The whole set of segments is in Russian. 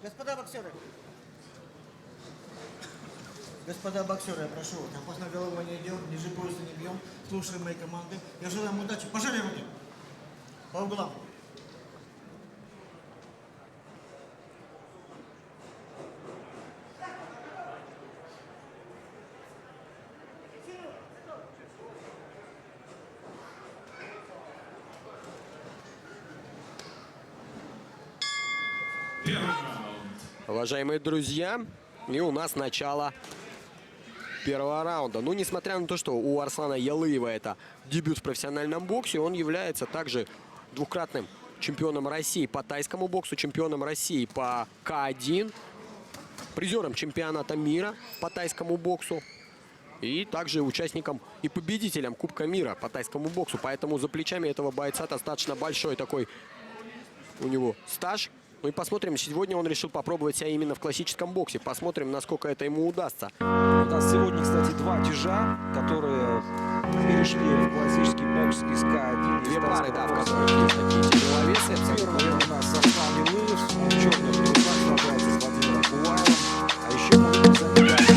Господа боксеры. Господа боксеры, я прошу, опасное голову не идем, ниже пояса не бьем, слушаем мои команды. Я желаю вам удачи. Пожали руки. По углам. Уважаемые друзья, и у нас начало первого раунда. Ну, несмотря на то, что у Арслана Ялыева это дебют в профессиональном боксе, он является также двукратным чемпионом России по тайскому боксу, чемпионом России по К1, призером чемпионата мира по тайскому боксу и также участником и победителем Кубка мира по тайскому боксу. Поэтому за плечами этого бойца достаточно большой такой у него стаж. Ну и посмотрим, сегодня он решил попробовать себя именно в классическом боксе. Посмотрим, насколько это ему удастся. У нас сегодня, кстати, два тяжа, которые перешли в классический бокс из К1. Две пары, да, в которых есть такие тяжеловесы. Первый у нас Арслан Ялыев, он черный брюсак, сражается с Владимиром Куваевым. А еще мы видим который,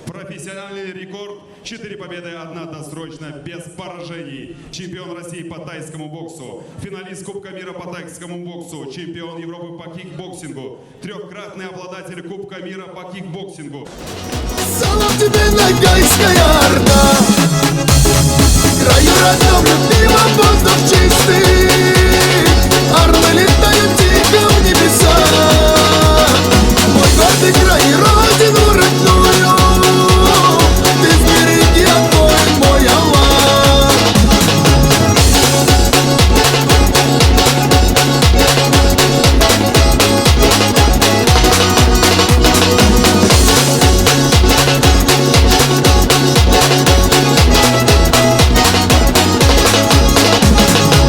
Профессиональный рекорд 4 победы, 1 досрочно, без поражений. Чемпион России по тайскому боксу, финалист Кубка мира по тайскому боксу, чемпион Европы по кикбоксингу, 3-кратный обладатель Кубка мира по кикбоксингу. Салам тебе, Ногайская орда, краю родном любимом воздух чистый, орлы летают тихо в небеса, мой гордый край и родину родную. Ты сбереги огонь, мой Аллах.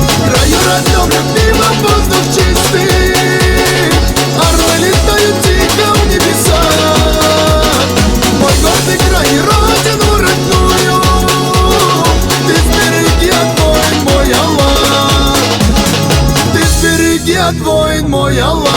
В краю родном любимом воздух чистый, орлы летают тихо в небеса, мой гордый край и родину родную. Ты сбереги огонь, мой Аллах. Ты сбереги огонь, мой Аллах.